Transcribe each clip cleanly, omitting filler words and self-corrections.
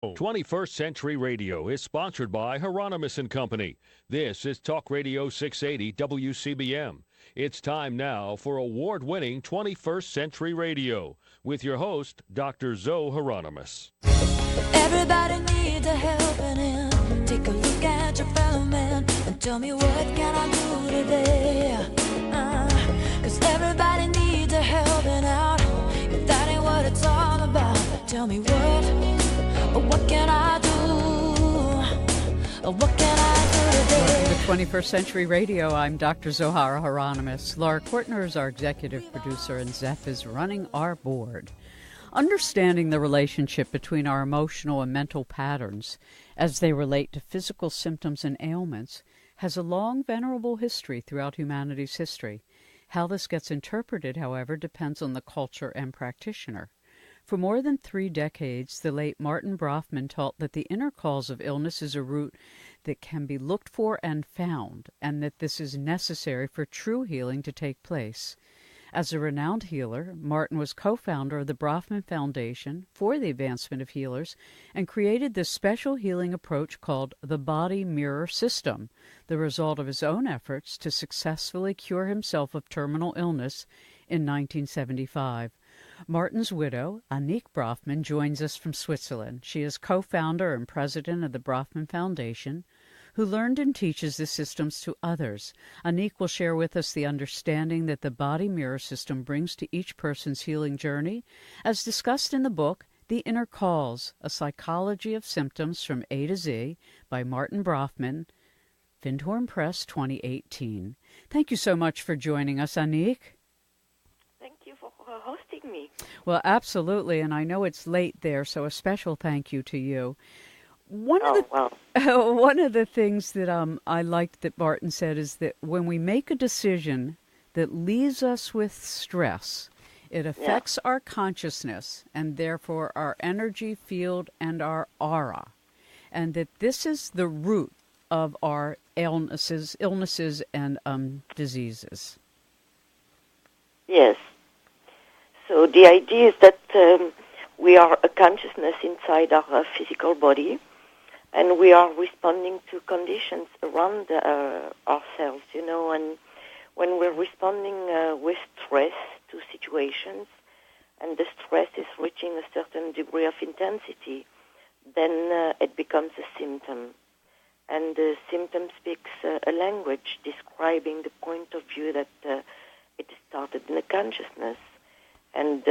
21st Century Radio is sponsored by Hieronimus and Company. This is Talk Radio 680 WCBM. It's time now for award-winning 21st Century Radio with your host, Dr. Zohara. Everybody needs a helping hand. Take a look at your fellow man and tell me what can I do today? 'Cause everybody needs a helping out. If that ain't what it's all about, tell me what can I do? What can I do today? Welcome to 21st Century Radio. I'm Dr. Zohara Hieronimus. Laura Kortner is our executive producer, and Zeph is running our board. Understanding the relationship between our emotional and mental patterns as they relate to physical symptoms and ailments has a long, venerable history throughout humanity's history. How this gets interpreted, however, depends on the culture and practitioner. For more than 3 decades, the late Martin Brofman taught that the inner cause of illness is a root that can be looked for and found, and that this is necessary for true healing to take place. As a renowned healer, Martin was co-founder of the Brofman Foundation for the advancement of healers and created this special healing approach called the body-mirror system, the result of his own efforts to successfully cure himself of terminal illness in 1975. Martin's widow, Annick Brofman, joins us from Switzerland. She is co-founder and president of the Brofman Foundation, who learned and teaches the systems to others. Annick will share with us the understanding that the body-mirror system brings to each person's healing journey, as discussed in the book, The Inner Cause, A Psychology of Symptoms from A to Z by Martin Brofman, Findhorn Press, 2018. Thank you so much for joining us, Annick. Thank you for hosting me. Well, absolutely, and I know it's late there, so a special thank you to you. One of the things that I liked that Martin said is that when we make a decision that leaves us with stress, it affects our consciousness and therefore our energy field and our aura, and that this is the root of our illnesses and diseases. Yes. So the idea is that we are a consciousness inside our physical body, and we are responding to conditions around ourselves, and when we're responding with stress to situations, and the stress is reaching a certain degree of intensity, then it becomes a symptom. And the symptom speaks a language describing the point of view that it started in the consciousness, and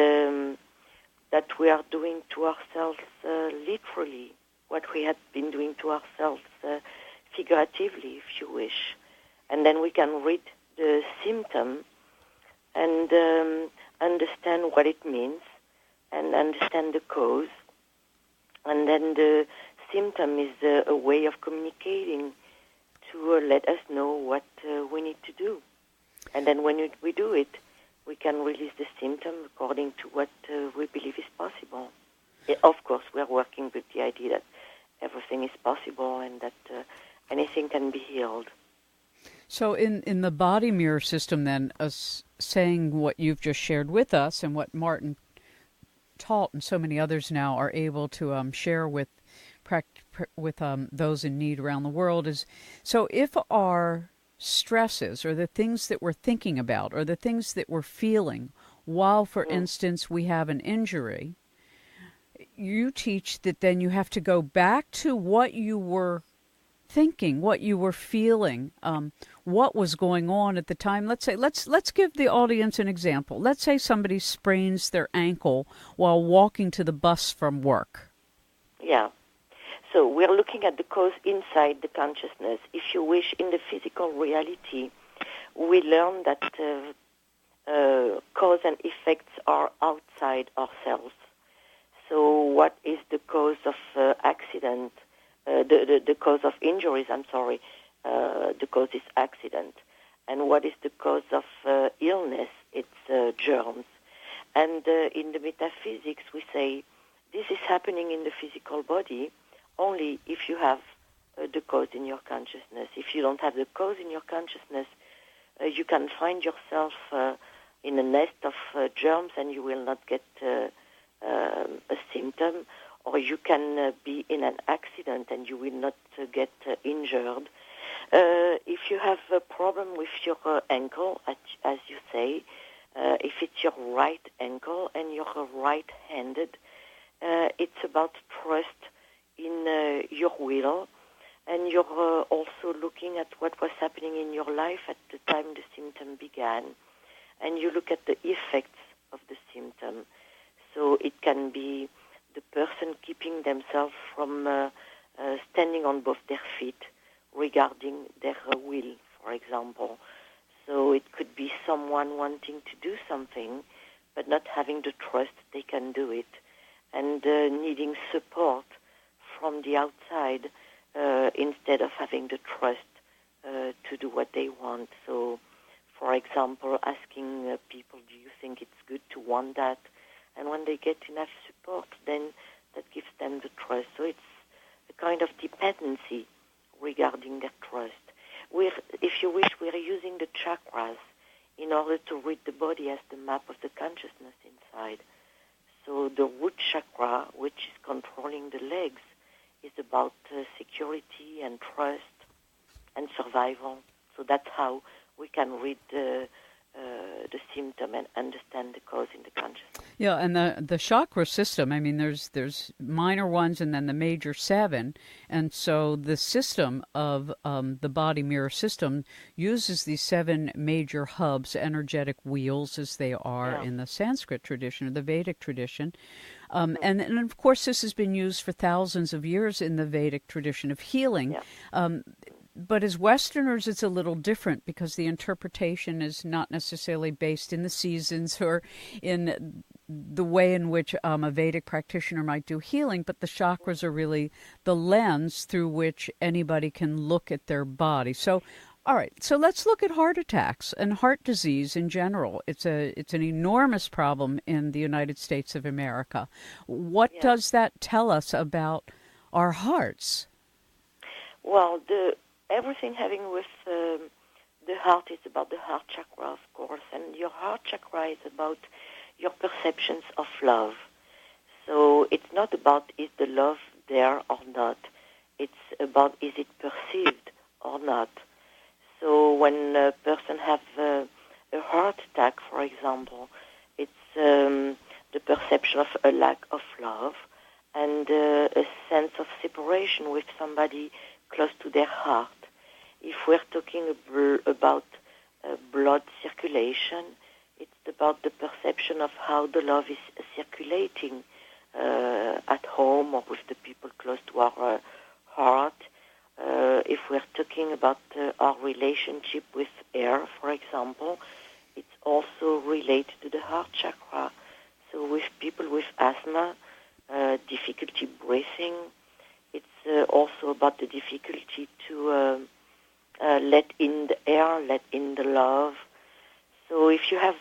that we are doing to ourselves literally what we had been doing to ourselves figuratively, if you wish. And then we can read the symptom and understand what it means and understand the cause. And then the symptom is a way of communicating to let us know what we need to do. And then when we do it, we can release the symptom according to what we believe is possible. Of course, we are working with the idea that everything is possible and that anything can be healed. So in the body mirror system then, saying what you've just shared with us and what Martin taught and so many others now are able to share with those in need around the world is, so if our stresses or the things that we're thinking about or the things that we're feeling while, for instance, we have an injury, you teach that then you have to go back to what you were thinking, what you were feeling, what was going on at the time. Let's say, let's give the audience an example. Let's say somebody sprains their ankle while walking to the bus from work. Yeah. So we're looking at the cause inside the consciousness. If you wish, in the physical reality, we learn that cause and effects are outside ourselves. So what is the cause of accident? The cause of injuries, the cause is accident. And what is the cause of illness? It's germs. And in the metaphysics, we say this is happening in the physical body only if you have the cause in your consciousness. If you don't have the cause in your consciousness, you can find yourself in a nest of germs and you will not get a symptom, or you can be in an accident and you will not get injured. If you have a problem with your ankle, as you say, if it's your right ankle and you're right-handed, it's about trust in your will, and you're also looking at what was happening in your life at the time the symptom began, and you look at the effects of the symptom. So it can be the person keeping themselves from standing on both their feet regarding their will, for example. So it could be someone wanting to do something but not having the trust they can do it, and needing support from the outside instead of having the trust to do what they want. So, for example, asking people, do you think it's good to want that? And when they get enough support, then that gives them the trust. So it's a kind of dependency regarding their trust. If you wish, we're using the chakras in order to read the body as the map of the consciousness inside. So the root chakra, which is controlling the legs, is about security and trust and survival. So that's how we can read the symptom and understand the cause in the consciousness. Yeah, and the chakra system, I mean, there's minor ones and then the major 7. And so the system of the body mirror system uses these 7 major hubs, energetic wheels as they are in the Sanskrit tradition or the Vedic tradition. And of course, this has been used for thousands of years in the Vedic tradition of healing. Yeah. But as Westerners, it's a little different because the interpretation is not necessarily based in the seasons or in the way in which a Vedic practitioner might do healing, but the chakras are really the lens through which anybody can look at their body. So, all right, so let's look at heart attacks and heart disease in general. It's an enormous problem in the United States of America. What does that tell us about our hearts? Well, everything having with the heart is about the heart chakra, of course, and your heart chakra is about your perceptions of love. So it's not about is the love there or not. It's about is it perceived or not. So when a person has a heart attack, for example, it's the perception of a lack of love and a sense of separation with somebody close to their heart. If we're talking about blood circulation, it's about the perception of how the love is circulating at home or with the people close to our heart. If we're talking about our relationship with air, for example, it's also related to the heart chakra. So with people with asthma, difficulty breathing, it's also about the difficulty to let in the air, let in the love. So if you have,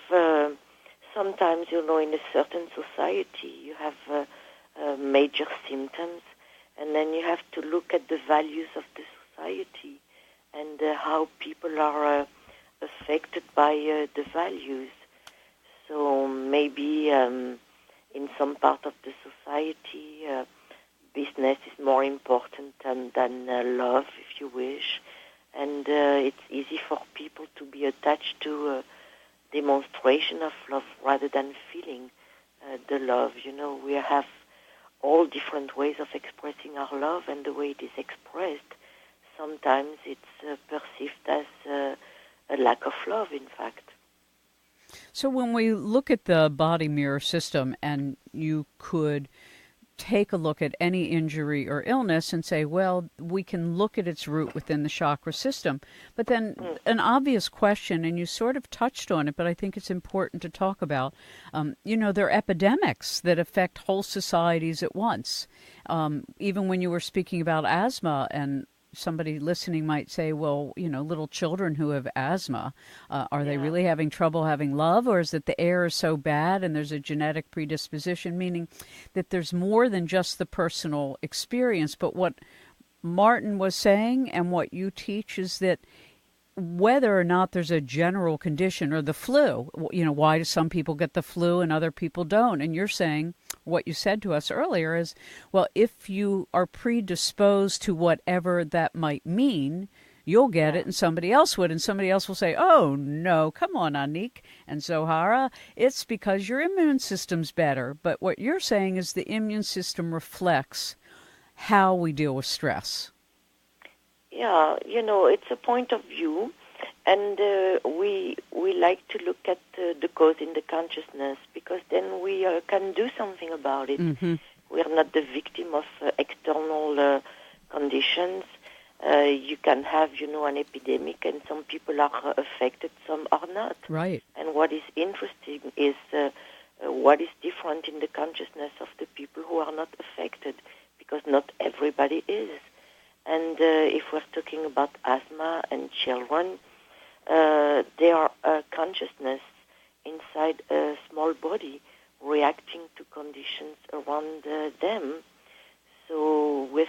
sometimes, in a certain society, you have major symptoms, and then you have to look at the values of the society and how people are affected by the values. So maybe in some part of the society, business is more important than love, if you wish. And it's easy for people to be attached to a demonstration of love rather than feeling the love. We have all different ways of expressing our love, and the way it is expressed, sometimes it's perceived as a lack of love, in fact. So when we look at the body mirror system, and you could take a look at any injury or illness and say, well, we can look at its root within the chakra system. But then an obvious question, and you sort of touched on it, but I think it's important to talk about, there are epidemics that affect whole societies at once. Even when you were speaking about asthma, and somebody listening might say, well, little children who have asthma, are they really having trouble having love, or is it the air is so bad and there's a genetic predisposition, meaning that there's more than just the personal experience? But what Martin was saying and what you teach is that whether or not there's a general condition or the flu. Why do some people get the flu and other people don't? And you're saying what you said to us earlier is, well, if you are predisposed to whatever that might mean, you'll get it and somebody else would. And somebody else will say, oh, no, come on, Annick and Zohara, it's because your immune system's better. But what you're saying is the immune system reflects how we deal with stress. Yeah, it's a point of view, and we like to look at the cause in the consciousness, because then we can do something about it. Mm-hmm. We are not the victim of external conditions. You can have, an epidemic, and some people are affected, some are not. Right. And what is interesting is what is different in the consciousness of the people who are not affected, because not everybody is. And if we're talking about asthma and children, they are a consciousness inside a small body reacting to conditions around them. So with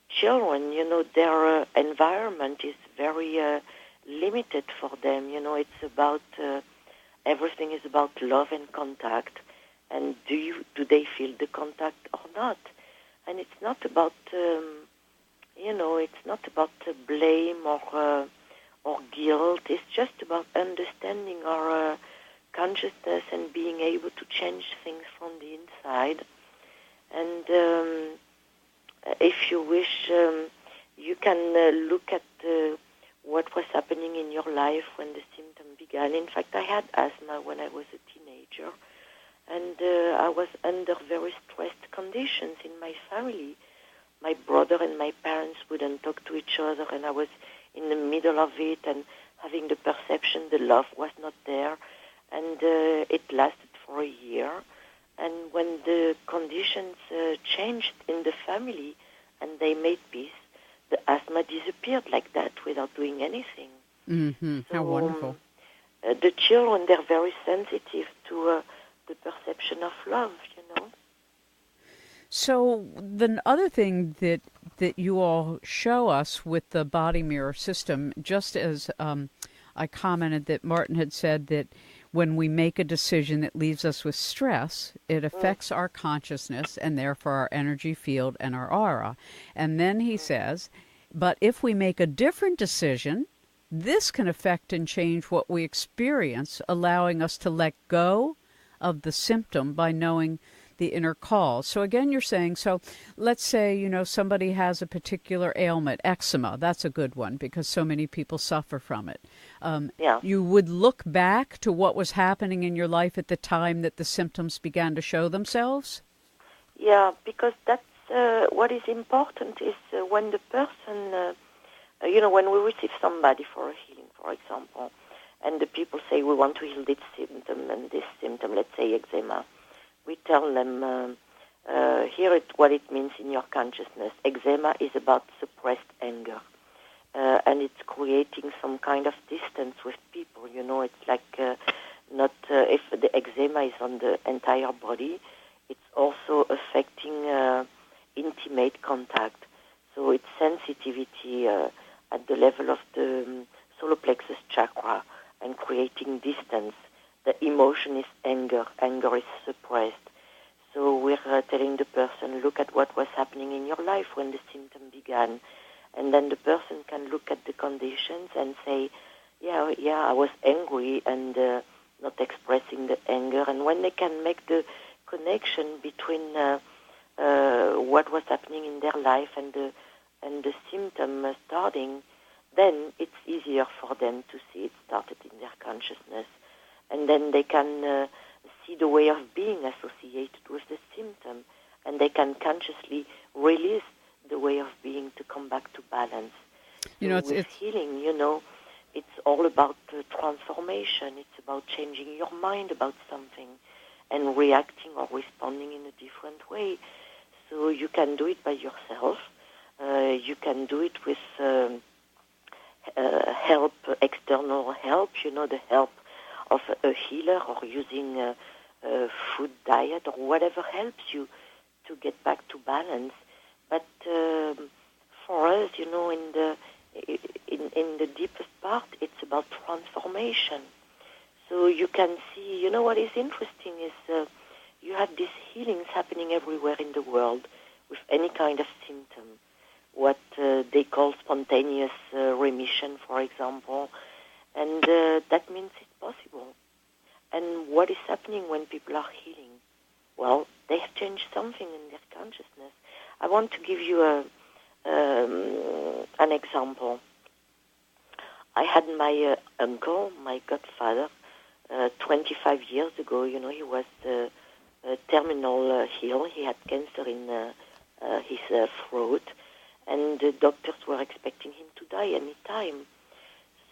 children, their environment is very limited for them. It's about, everything is about love and contact. And do they feel the contact or not? And it's not about... it's not about blame or guilt. It's just about understanding our consciousness and being able to change things from the inside. And if you wish, you can look at what was happening in your life when the symptom began. In fact, I had asthma when I was a teenager, and I was under very stressed conditions in my family. My brother and my parents wouldn't talk to each other, and I was in the middle of it and having the perception the love was not there. And it lasted for a year. And when the conditions changed in the family and they made peace, the asthma disappeared like that without doing anything. Mm-hmm. So, how wonderful. The children, they're very sensitive to the perception of love, So the other thing that you all show us with the body mirror system, just as I commented that Martin had said that when we make a decision that leaves us with stress, it affects our consciousness and therefore our energy field and our aura. And then he says, but if we make a different decision, this can affect and change what we experience, allowing us to let go of the symptom by knowing the inner cause. So again, you're saying, so let's say, somebody has a particular ailment, eczema. That's a good one because so many people suffer from it. You would look back to what was happening in your life at the time that the symptoms began to show themselves? Yeah, because that's what is important is when the person, when we receive somebody for a healing, for example, and the people say we want to heal this symptom and this symptom, let's say eczema, we tell them, here what it means in your consciousness. Eczema is about suppressed anger, and it's creating some kind of distance with people. It's like not if the eczema is on the entire body, it's also affecting intimate contact. So it's sensitivity at the level of the solar plexus chakra and creating distance. The emotion is anger. Anger is suppressed. So we're telling the person, look at what was happening in your life when the symptom began. And then the person can look at the conditions and say, yeah, I was angry and not expressing the anger. And when they can make the connection between what was happening in their life and the symptom starting, then it's easier for them to see it started in their consciousness. And then they can see the way of being associated with the symptom, and they can consciously release the way of being to come back to balance. With healing, it's all about transformation. It's about changing your mind about something and reacting or responding in a different way. So you can do it by yourself. You can do it with help, external help, the help of a healer or using food, diet, or whatever helps you to get back to balance. But for us, in in the deepest part, it's about transformation. So you can see, what is interesting is you have these healings happening everywhere in the world with any kind of symptom, what they call spontaneous remission, for example, and that means it's possible. And what is happening when people are healing? Well, they have changed something in their consciousness. I want to give you an example. I had my uncle, my godfather, 25 years ago. He was terminal ill. He had cancer in his throat, and the doctors were expecting him to die any time.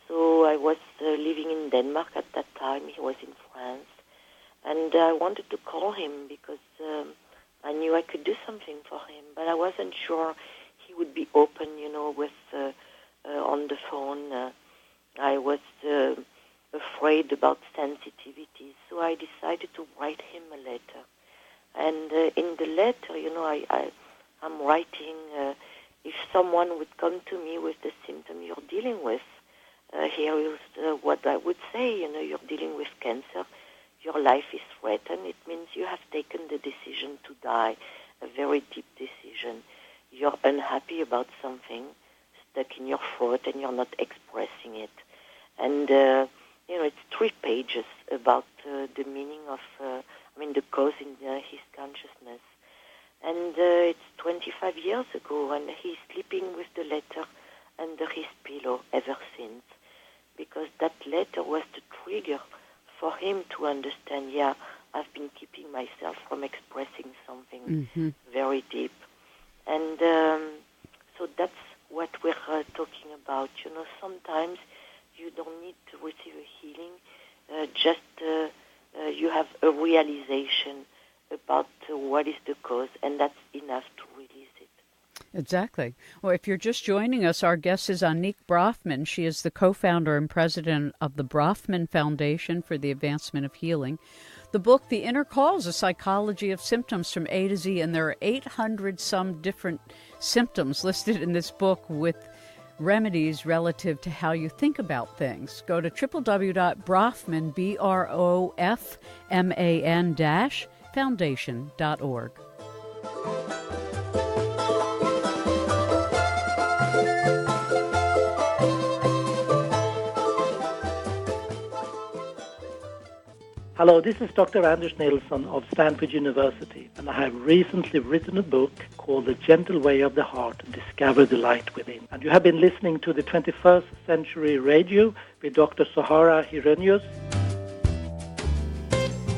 So I was living in Denmark at that time. He was in France. And I wanted to call him because I knew I could do something for him. But I wasn't sure he would be open, with on the phone. I was afraid about sensitivity. So I decided to write him a letter. And in the letter, I'm writing, if someone would come to me with the symptom you're dealing with, here is what I would say, you're dealing with cancer, your life is threatened, it means you have taken the decision to die, a very deep decision. You're unhappy about something stuck in your throat and you're not expressing it. And, it's 3 pages about the meaning of, the cause in his consciousness. And it's 25 years ago, and he's sleeping with the letter under his pillow ever since, because that letter was the trigger for him to understand, I've been keeping myself from expressing something very deep. And so that's what we're talking about. Sometimes you don't need to receive a healing, just you have a realization about what is the cause, and that's enough to release it. Exactly. Well, if you're just joining us, our guest is Annick Brofman. She is the co-founder and president of the Brofman Foundation for the Advancement of Healing. The book, The Inner Cause, A Psychology of Symptoms from A to Z, and there are 800-some different symptoms listed in this book with remedies relative to how you think about things. Go to www.brofman, BROFMAN-foundation.org. Hello, this is Dr. Anders Nilsson of Stanford University, and I have recently written a book called The Gentle Way of the Heart, Discover the Light Within. And you have been listening to the 21st Century Radio with Dr. Zohara, Hieronimus.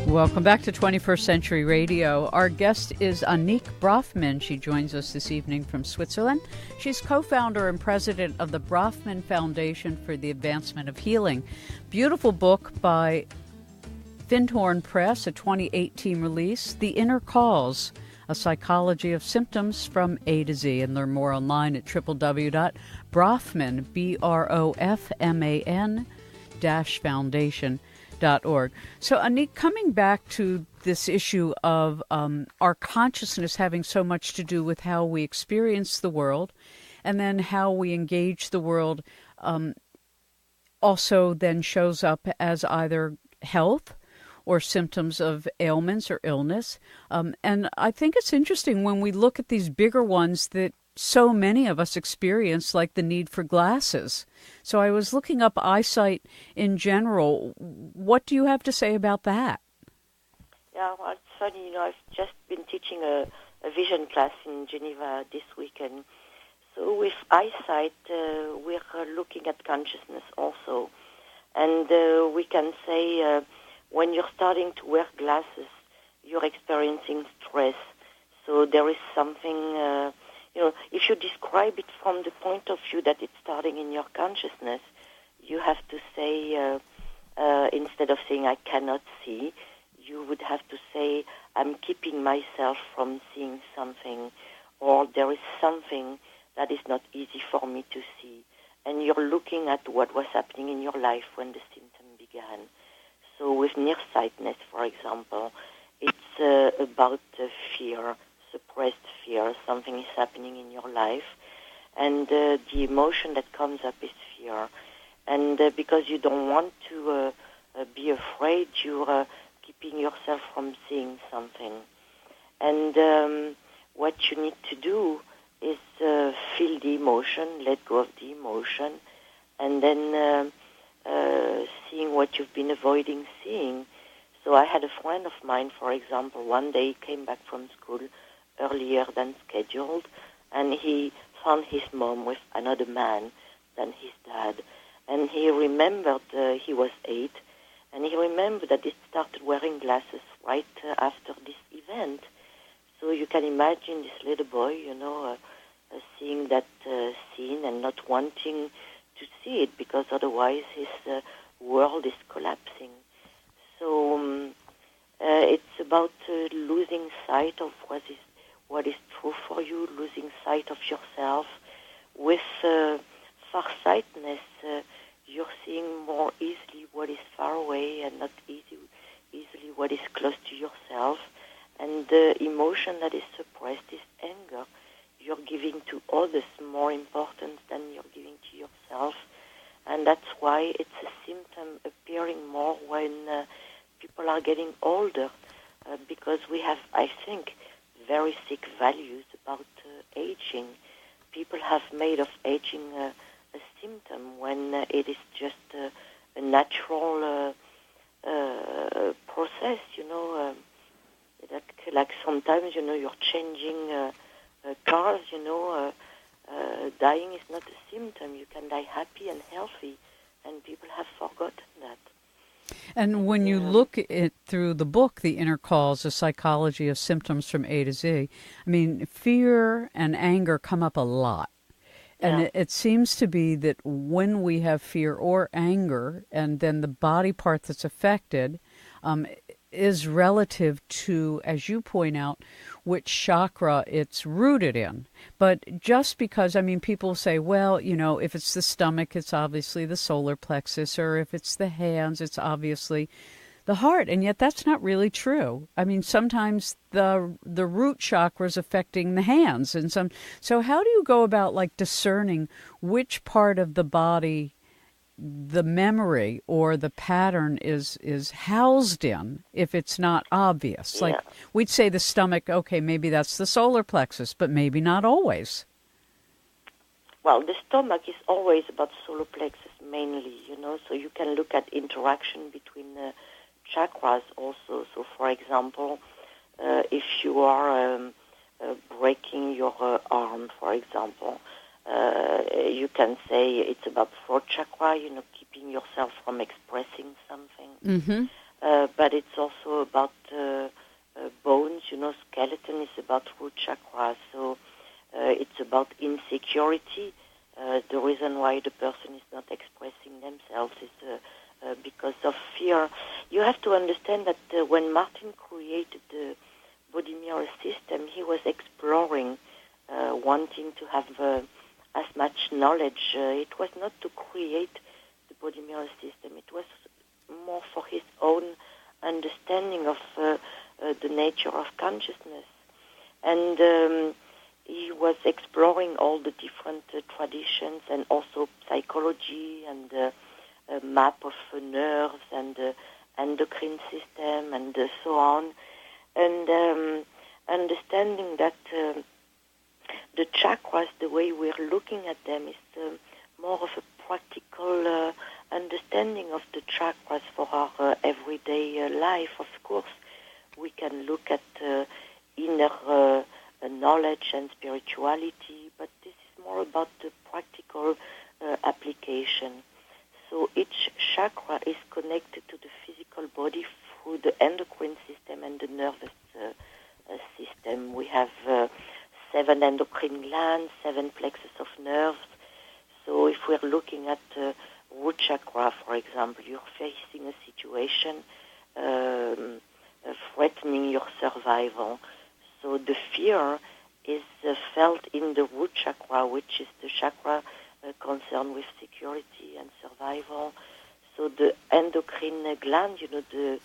Welcome back to 21st Century Radio. Our guest is Annick Brofman. She joins us this evening from Switzerland. She's co-founder and president of the Brofman Foundation for the Advancement of Healing. Beautiful book by Findhorn Press, a 2018 release, The Inner Cause, A Psychology of Symptoms from A to Z. And learn more online at www.brofman, BROFMAN-foundation.org. So, Annick, coming back to this issue of our consciousness having so much to do with how we experience the world, and then how we engage the world also then shows up as either health or symptoms of ailments or illness. And I think it's interesting when we look at these bigger ones that so many of us experience, like the need for glasses. So I was looking up eyesight in general. What do you have to say about that? Yeah, well, it's funny, I've just been teaching a vision class in Geneva this weekend. So with eyesight, we're looking at consciousness also. And we can say when you're starting to wear glasses, you're experiencing stress. So there is something, if you describe it from the point of view that it's starting in your consciousness, you have to say, instead of saying I cannot see, you would have to say I'm keeping myself from seeing something, or there is something that is not easy for me to see. And you're looking at what was happening in your life when the symptom began. So with nearsightedness, for example, it's about fear, suppressed fear. Something is happening in your life, And the emotion that comes up is fear. And because you don't want to be afraid, you're keeping yourself from seeing something. And what you need to do is feel the emotion, let go of the emotion, and then seeing what you've been avoiding seeing. So I had a friend of mine, for example, one day came back from school earlier than scheduled, and he found his mom with another man than his dad. And he remembered he was 8, and he remembered that he started wearing glasses right after this event. So you can imagine this little boy, seeing that scene and not wanting to see it because otherwise his world is collapsing. So it's about losing sight of what is true for you, losing sight of yourself. With farsightedness, you're seeing more easily what is far away and not easily what is close to yourself. And the emotion that is suppressed is anger. You're giving to others more importance than you're giving to yourself. And that's why it's a symptom appearing more when people are getting older, because we have, I think, very sick values about aging. People have made of aging a symptom when it is just a natural process, like sometimes, you're changing cars, dying is not a symptom. You can die happy and healthy, and people have forgotten that. And when you look at through the book, The Inner Cause, A Psychology of Symptoms from A to Z, I mean, fear and anger come up a lot. And it seems to be that when we have fear or anger, and then the body part that's affected is relative to, as you point out, which chakra it's rooted in. But just because, people say, well, if it's the stomach, it's obviously the solar plexus, or if it's the hands, it's obviously the heart. And yet that's not really true. Sometimes the root chakra is affecting the hands. So how do you go about discerning which part of the body the memory or the pattern is housed in if it's not obvious? Yeah. Like we'd say the stomach, okay, maybe that's the solar plexus, but maybe not always. Well, the stomach is always about solar plexus mainly, so you can look at interaction between chakras also. So, for example, if you are breaking your arm, for example, you can say it's about throat chakra, keeping yourself from expressing something. Mm-hmm. But it's also about bones, skeleton is about root chakra. So it's about insecurity. The reason why the person is not expressing themselves is because of fear. You have to understand that when Martin created the body mirror system, he was exploring, wanting to have as much knowledge. It was not to create the body mirror system. It was more for his own understanding of the nature of consciousness. And he was exploring all the different traditions and also psychology and a map of nerves and endocrine system and so on. And understanding that the chakras, the way we're looking at them, is more of a practical understanding of the chakras for our everyday life. Of course, we can look at inner knowledge and spirituality, but this is more about the practical application. So each chakra is connected to the physical body through the endocrine system and the nervous system. We have 7 endocrine glands, 7 plexus of nerves. So if we're looking at root chakra, for example, you're facing a situation threatening your survival. So the fear is felt in the root chakra, which is the chakra concerned with security and survival. So the endocrine gland, the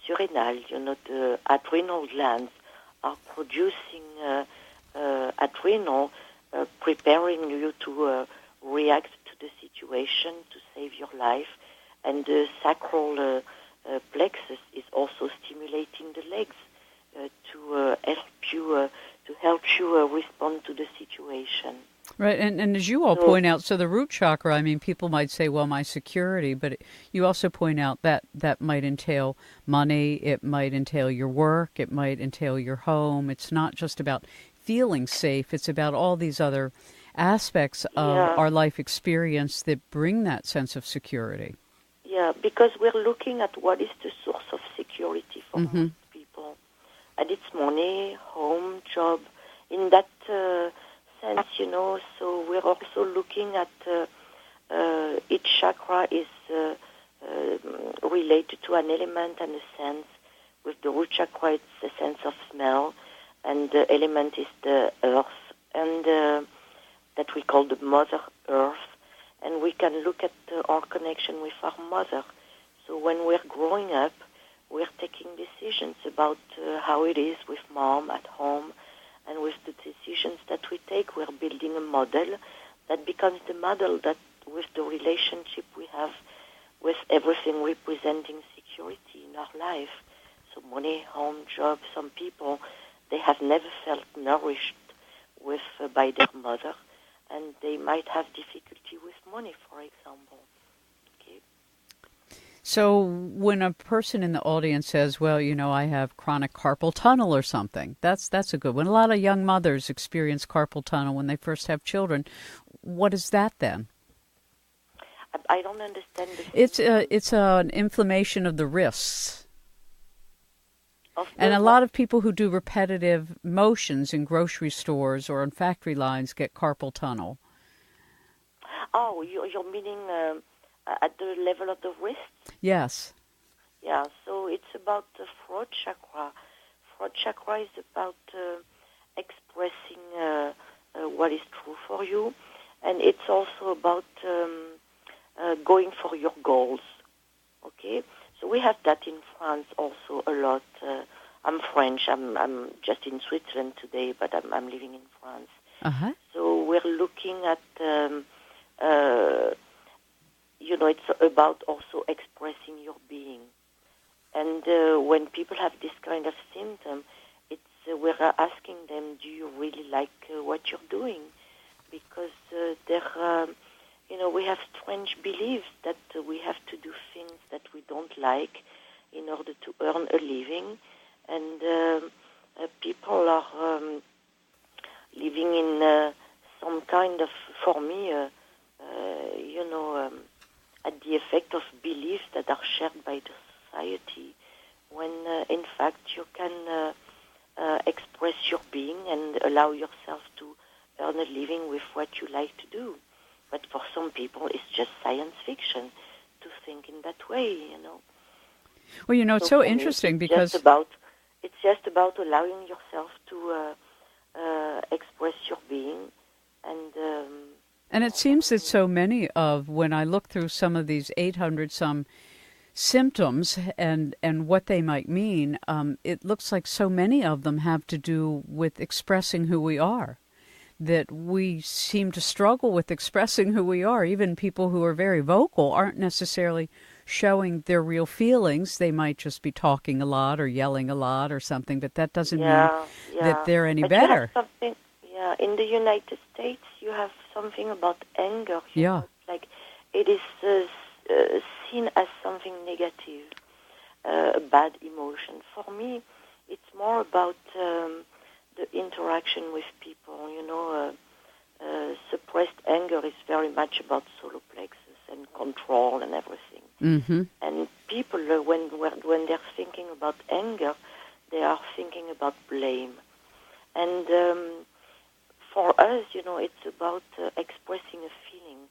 surrenal, the adrenal glands are producing adrenal, preparing you to react to the situation to save your life, and the sacral plexus is also stimulating the legs to help you respond to the situation. Right, and as you all point out, so the root chakra, I mean, people might say, well, my security, but you also point out that that might entail money, it might entail your work, it might entail your home. It's not just about feeling safe, it's about all these other aspects of our life experience that bring that sense of security. Yeah, because we're looking at what is the source of security for most people. And it's money, home, job, in that sense, so we're also looking at each chakra is related to an element and a sense. With the root chakra, it's the sense of smell, and the element is the earth, and that we call the Mother Earth. And we can look at our connection with our mother. So when we're growing up, we're taking decisions about how it is with mom at home, and with the decisions that we take, we're building a model that becomes the model that with the relationship we have with everything representing security in our life. So money, home, job, some people, they have never felt nourished with by their mother, and they might have difficulty with money, for example. Okay. So when a person in the audience says, well, I have chronic carpal tunnel or something, that's a good one. A lot of young mothers experience carpal tunnel when they first have children. What is that then? I don't understand this. It's an inflammation of the wrists. And a lot of people who do repetitive motions in grocery stores or on factory lines get carpal tunnel. Oh, you're meaning at the level of the wrist? Yes. Yeah, so it's about the throat chakra. Throat chakra is about expressing what is true for you, and it's also about going for your goals. Okay, so we have that in France also a lot. I'm French. I'm just in Switzerland today, but I'm living in France. Uh-huh. So we're looking at it's about also expressing your being. And when people have this kind of symptom, we're asking them, do you really like what you're doing? Because we have strange beliefs that we have to do things that we don't like in order to earn a living. And people are living in some kind of, for me, at the effect of beliefs that are shared by the society, when in fact you can express your being and allow yourself to earn a living with what you like to do. But for some people, it's just science fiction to think in that way, Well, it's so interesting because it's just about allowing yourself to express your being, and it seems that so many of, when I look through some of these 800 some symptoms and what they might mean, it looks like so many of them have to do with expressing who we are. That we seem to struggle with expressing who we are. Even people who are very vocal aren't necessarily showing their real feelings. They might just be talking a lot or yelling a lot or something, but that doesn't mean that they're any better. In the United States, you have something about anger. Like it is seen as something negative, a bad emotion. For me, it's more about the interaction with people. Suppressed anger is very much about solar plexus and control and everything. Mm-hmm. And people, when they're thinking about anger, they are thinking about blame. And for us, it's about expressing a feeling.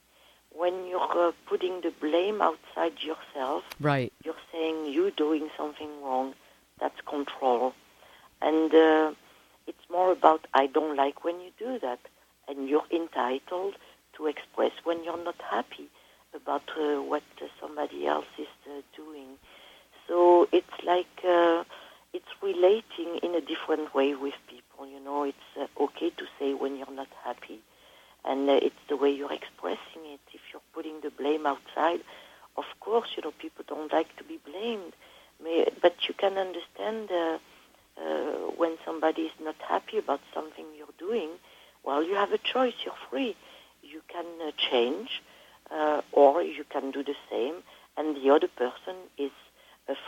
When you're putting the blame outside yourself, right, you're saying you're doing something wrong. That's control. And it's more about I don't like when you do that. And you're entitled to express when you're not happy about what somebody else is doing. So it's like it's relating in a different way with people. You know, it's okay to say when you're not happy, and it's the way you're expressing it. If you're putting the blame outside, of course, you know, people don't like to be blamed, but you can understand when somebody is not happy about something you're doing. Well, you have a choice. You're free. You can change, or you can do the same, and the other person is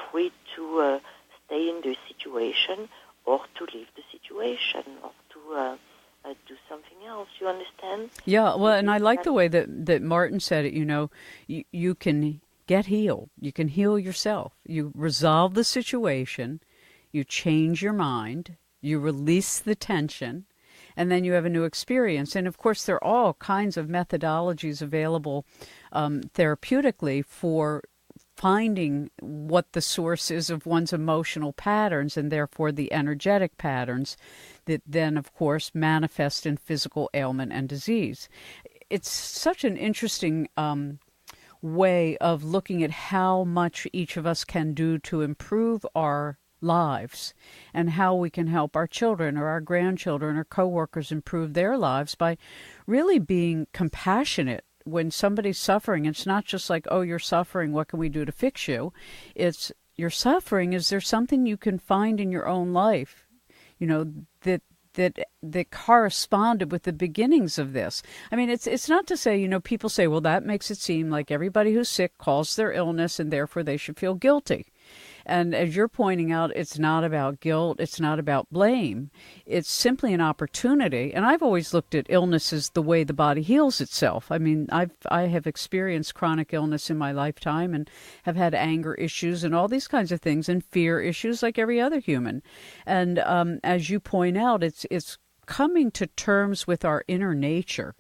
free to stay in the situation or to leave the situation or to do something else. You understand? Yeah, well, and I like the way that Martin said it. You know, you can get healed. You can heal yourself. You resolve the situation. You change your mind. You release the tension. And then you have a new experience. And, of course, there are all kinds of methodologies available therapeutically for finding what the source is of one's emotional patterns and therefore the energetic patterns that then, of course, manifest in physical ailment and disease. It's such an interesting way of looking at how much each of us can do to improve our lives and how we can help our children or our grandchildren or coworkers improve their lives by really being compassionate when somebody's suffering. It's not just like, oh, you're suffering, what can we do to fix you? It's, you're suffering, is there something you can find in your own life, you know, that corresponded with the beginnings of this? I mean, it's not to say, you know, people say, well, that makes it seem like everybody who's sick caused their illness and therefore they should feel guilty. And as you're pointing out, it's not about guilt. It's not about blame. It's simply an opportunity. And I've always looked at illness as the way the body heals itself. I mean, I have experienced chronic illness in my lifetime and have had anger issues and all these kinds of things and fear issues like every other human. And as you point out, it's coming to terms with our inner nature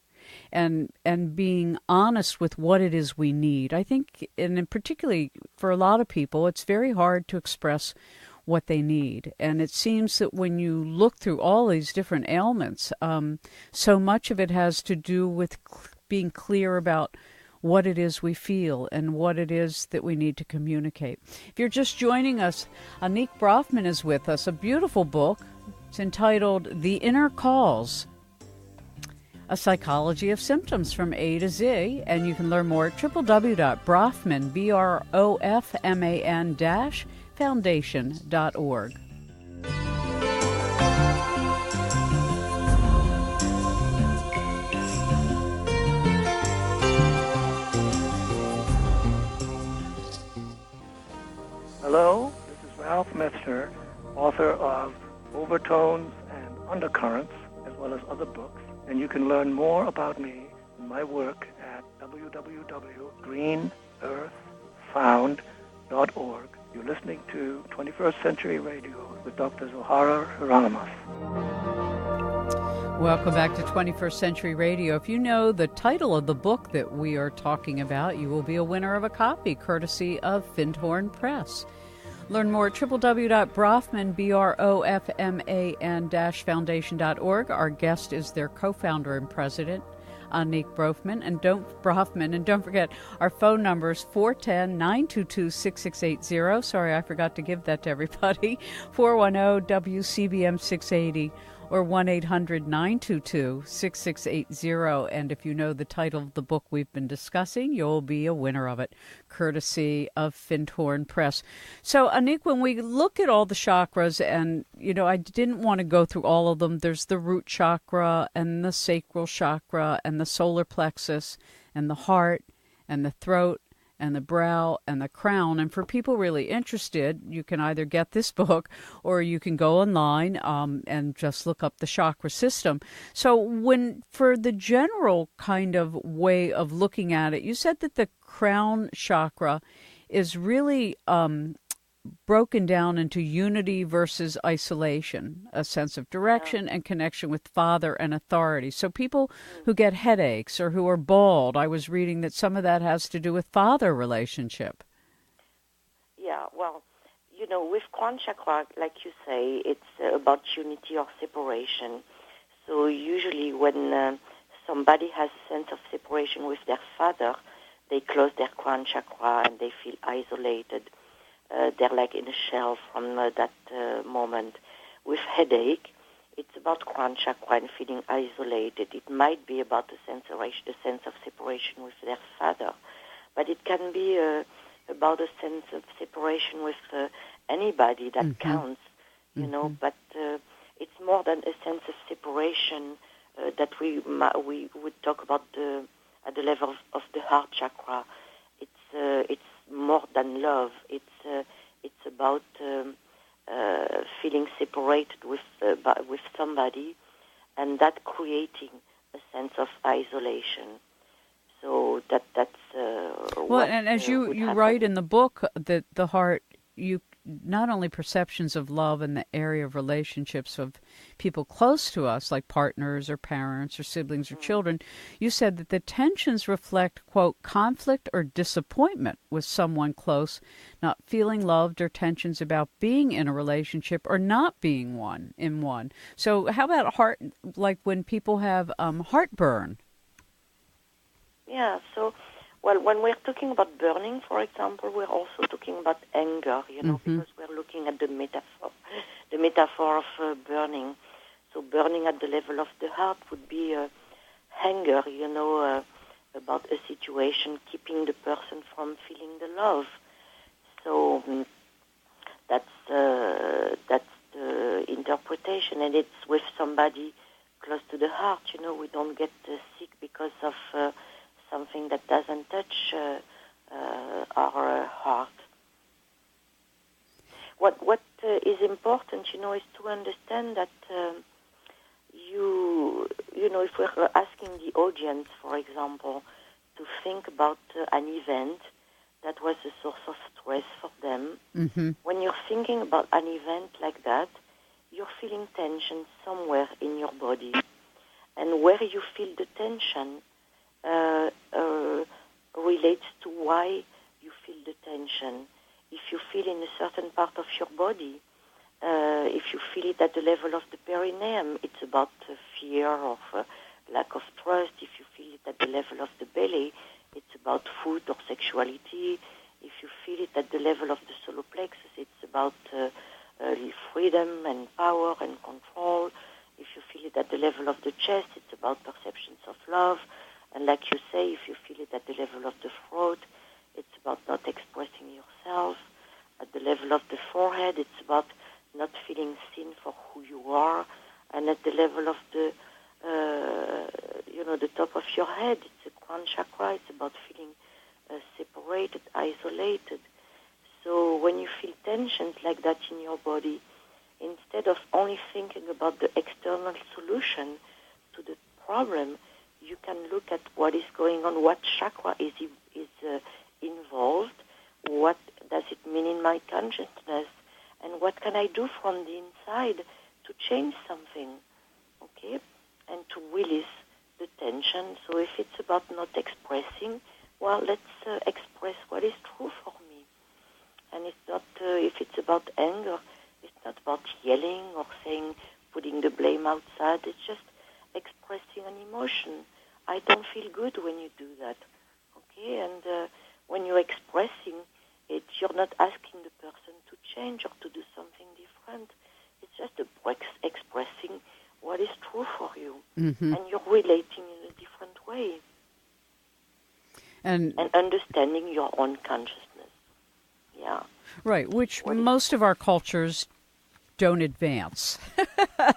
and being honest with what it is we need. I think, and particularly for a lot of people, it's very hard to express what they need. And it seems that when you look through all these different ailments, so much of it has to do with being clear about what it is we feel and what it is that we need to communicate. If you're just joining us, Annick Brofman is with us, a beautiful book. It's entitled The Inner Cause, A Psychology of Symptoms from A to Z, and you can learn more at www.brofman, Brofman-foundation.org. Hello, this is Ralph Messner, author of Overtones and Undercurrents, as well as other books. And you can learn more about me and my work at www.greenearthfound.org. You're listening to 21st Century Radio with Dr. Zohara Hieronimus. Welcome back to 21st Century Radio. If you know the title of the book that we are talking about, you will be a winner of a copy, courtesy of Findhorn Press. Learn more at www.brofman, Brofman-foundation.org. Our guest is their co-founder and president, Annick Brofman. And don't forget, our phone number is 410-922-6680. Sorry, I forgot to give that to everybody. 410-WCBM-680. Or 1-800-922-6680. And if you know the title of the book we've been discussing, you'll be a winner of it, courtesy of Findhorn Press. So, Annick, when we look at all the chakras, and, you know, I didn't want to go through all of them. There's the root chakra and the sacral chakra and the solar plexus and the heart and the throat and the brow and the crown. And for people really interested, you can either get this book or you can go online and just look up the chakra system. So for the general kind of way of looking at it, you said that the crown chakra is really broken down into unity versus isolation, a sense of direction and connection with father and authority. So people who get headaches or who are bald, I was reading that some of that has to do with father relationship. Yeah, well, you know, with crown chakra, like you say, it's about unity or separation. So usually when somebody has a sense of separation with their father, they close their crown chakra and they feel isolated. they're like in a shell from that moment. With headache, it's about crown chakra and feeling isolated. It might be about the sense of separation with their father, but it can be about a sense of separation with anybody that counts, you know. But it's more than a sense of separation that we would talk about at the level of the heart chakra. It's more than love. It's about feeling separated with somebody, and that creating a sense of isolation. So that's well, and as you write in the book that the heart, you not only perceptions of love in the area of relationships of people close to us, like partners or parents or siblings or children, you said that the tensions reflect, quote, conflict or disappointment with someone close, not feeling loved, or tensions about being in a relationship or not being in one. So how about heart, like when people have heartburn? Yeah, so, well, when we're talking about burning, for example, we're also talking about anger, you know, because we're looking at the metaphor of burning. So burning at the level of the heart would be anger, you know, about a situation, keeping the person from feeling the love. So that's the interpretation, and it's with somebody close to the heart, you know. We don't get sick because of something that doesn't touch our heart. What is important, you know, is to understand that you know, if we're asking the audience, for example, to think about an event that was a source of stress for them, when you're thinking about an event like that, you're feeling tension somewhere in your body, and where you feel the tension relates to why you feel the tension. If you feel in a certain part of your body, if you feel it at the level of the perineum, it's about fear or lack of trust. If you feel it at the level of the belly, it's about food or sexuality. If you feel it at the level of the solar plexus, it's about freedom and power and control. If you feel it at the level of the chest, it's about perceptions of love. And like you say, if you feel it at the level of the throat, it's about not expressing yourself. At the level of the forehead, it's about not feeling seen for who you are. And at the level of the, you know, the top of your head, it's a crown chakra. It's about feeling separated, isolated. So when you feel tensions like that in your body, instead of only thinking about the external solution to the problem, you can look at what is going on, what chakra is involved, what does it mean in my consciousness, and what can I do from the inside to change something, okay, and to release the tension. So if it's about not expressing, well, let's express what is true for me. And it's not, if it's about anger, it's not about yelling or saying, putting the blame outside. It's just expressing an emotion. I don't feel good when you do that, okay? And when you're expressing it, you're not asking the person to change or to do something different. It's just expressing what is true for you, and you're relating in a different way, and understanding your own consciousness. Yeah, right. Which most of our cultures don't advance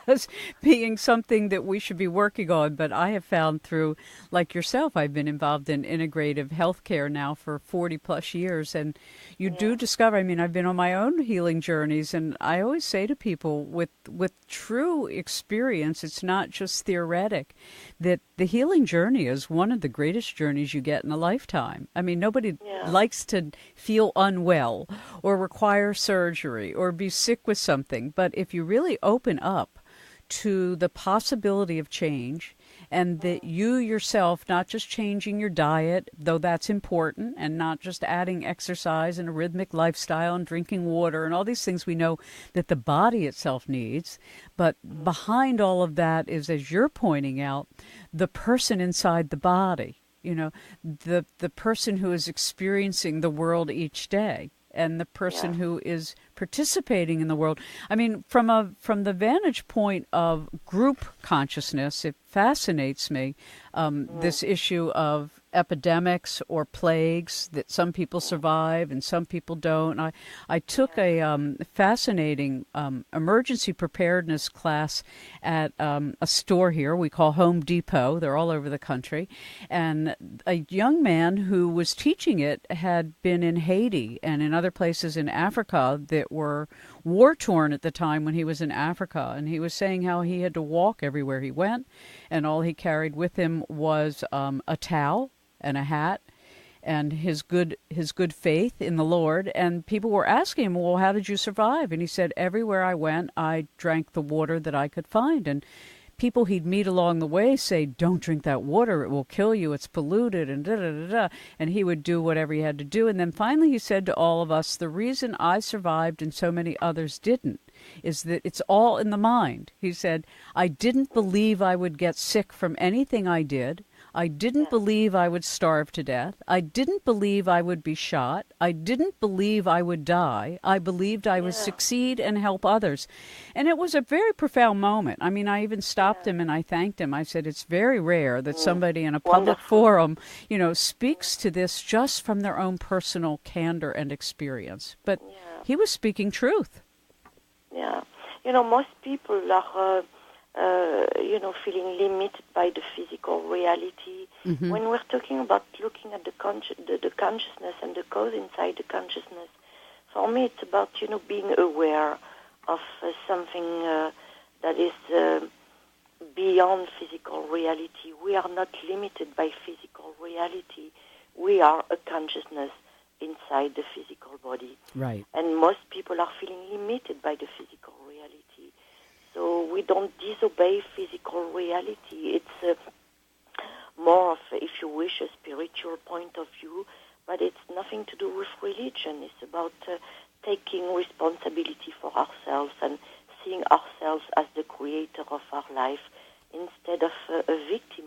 as being something that we should be working on. But I have found through, like yourself, I've been involved in integrative healthcare now for 40 plus years. And you do discover, I mean, I've been on my own healing journeys, and I always say to people with true experience, it's not just theoretic, that the healing journey is one of the greatest journeys you get in a lifetime. I mean, nobody likes to feel unwell or require surgery or be sick with something. But if you really open up to the possibility of change, and that you yourself, not just changing your diet, though that's important, and not just adding exercise and a rhythmic lifestyle and drinking water and all these things we know that the body itself needs, but behind all of that is, as you're pointing out, the person inside the body, you know, the person who is experiencing the world each day. and the person who is participating in the world. I mean, from the vantage point of group consciousness, it fascinates me, this issue of epidemics or plagues that some people survive and some people don't. I took a fascinating emergency preparedness class at a store here we call Home Depot. They're all over the country. And a young man who was teaching it had been in Haiti and in other places in Africa that were war-torn at the time when he was in Africa. And he was saying how he had to walk everywhere he went, and all he carried with him was a towel and a hat and his good faith in the Lord. And people were asking him, well, how did you survive? And he said, everywhere I went, I drank the water that I could find. And people he'd meet along the way say, don't drink that water, it will kill you, it's polluted, and da-da-da-da. And he would do whatever he had to do. And then finally he said to all of us, the reason I survived and so many others didn't is that it's all in the mind. He said, I didn't believe I would get sick from anything I did. I didn't believe I would starve to death. I didn't believe I would be shot. I didn't believe I would die. I believed I would succeed and help others. And it was a very profound moment. I mean, I even stopped him and I thanked him. I said, it's very rare that somebody in a public forum, speaks to this just from their own personal candor and experience. But he was speaking truth. Yeah. Most people are... feeling limited by the physical reality. Mm-hmm. When we're talking about looking at the consciousness and the cause inside the consciousness, for me it's about, being aware of something that is beyond physical reality. We are not limited by physical reality. We are a consciousness inside the physical body. Right. And most people are feeling limited by the physical reality. So we don't disobey physical reality. It's more of, if you wish, a spiritual point of view, but it's nothing to do with religion. It's about taking responsibility for ourselves and seeing ourselves as the creator of our life instead of a victim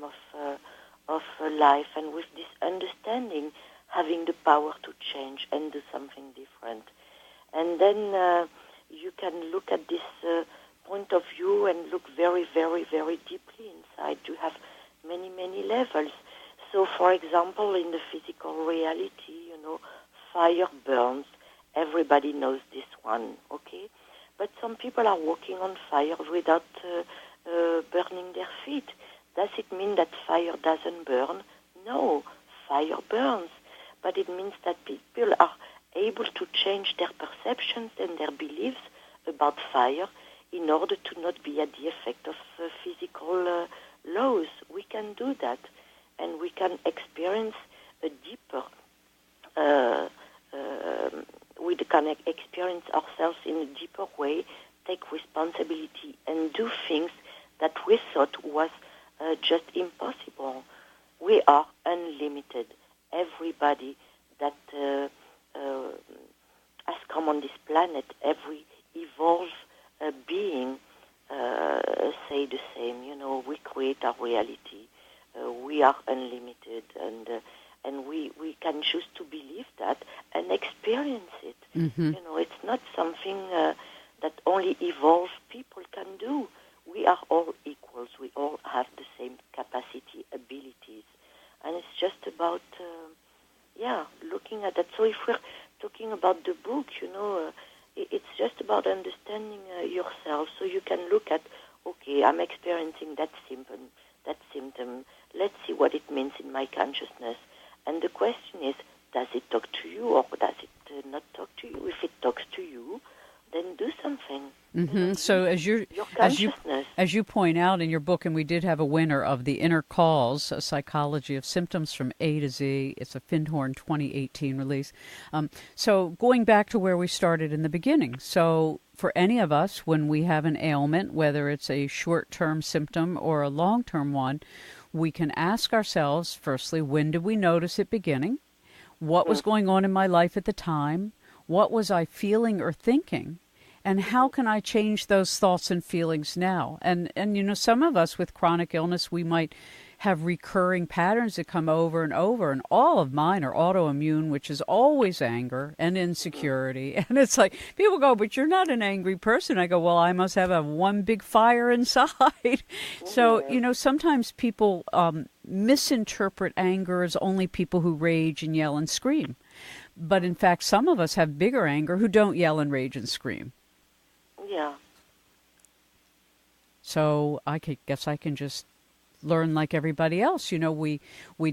of life, and with this understanding, having the power to change and do something different. And then you can look at this point of view and look very, very, very deeply inside. You have many, many levels. So, for example, in the physical reality, fire burns. Everybody knows this one, okay? But some people are walking on fire without burning their feet. Does it mean that fire doesn't burn? No, fire burns. But it means that people are able to change their perceptions and their beliefs about fire in order to not be at the effect of physical laws. We can do that, and we can experience a deeper, we can experience ourselves in a deeper way, take responsibility, and do things that we thought was just impossible. We are unlimited. Everybody that has come on this planet, every evolved being say the same. We create our reality. We are unlimited, and we can choose to believe that and experience it. Mm-hmm. It's not something that only evolved people can do. We are all equals. We all have the same capacity, abilities, and it's just about looking at that. So if we're talking about the book, it's just about understanding yourself, so you can look at, okay, I'm experiencing that symptom. Let's see what it means in my consciousness. And the question is, does it talk to you or does it not talk to you? If it talks to you, then do something. Mm-hmm. So as you point out in your book, and we did have a winner of the Inner Cause, A Psychology of Symptoms from A to Z. It's a Findhorn 2018 release. So going back to where we started in the beginning. So for any of us, when we have an ailment, whether it's a short-term symptom or a long-term one, we can ask ourselves, firstly, when did we notice it beginning? What was going on in my life at the time? What was I feeling or thinking? And how can I change those thoughts and feelings now? And some of us with chronic illness, we might have recurring patterns that come over and over, and all of mine are autoimmune, which is always anger and insecurity. And it's like, people go, but you're not an angry person. I go, well, I must have one big fire inside. So, you know, sometimes people misinterpret anger as only people who rage and yell and scream. But in fact, some of us have bigger anger who don't yell and rage and scream. Yeah. So I guess I can just learn like everybody else. You know, we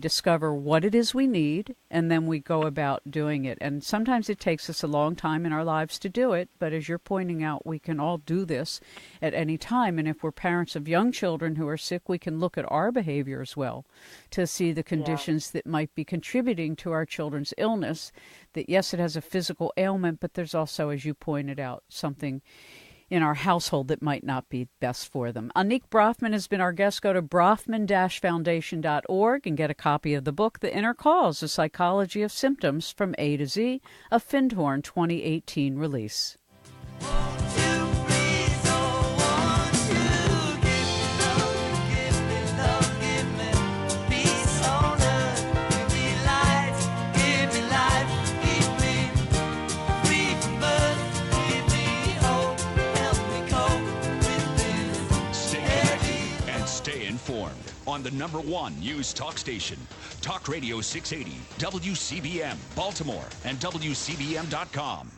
discover what it is we need, and then we go about doing it. And sometimes it takes us a long time in our lives to do it, but as you're pointing out, we can all do this at any time. And if we're parents of young children who are sick, we can look at our behavior as well to see the conditions that might be contributing to our children's illness. That yes, it has a physical ailment, but there's also, as you pointed out, something in our household that might not be best for them. Annick Brofman has been our guest. Go to Brofman-Foundation.org and get a copy of the book, The Inner Cause, The Psychology of Symptoms from A to Z, a Findhorn 2018 release. On the #1 news talk station, Talk Radio 680, WCBM, Baltimore, and WCBM.com.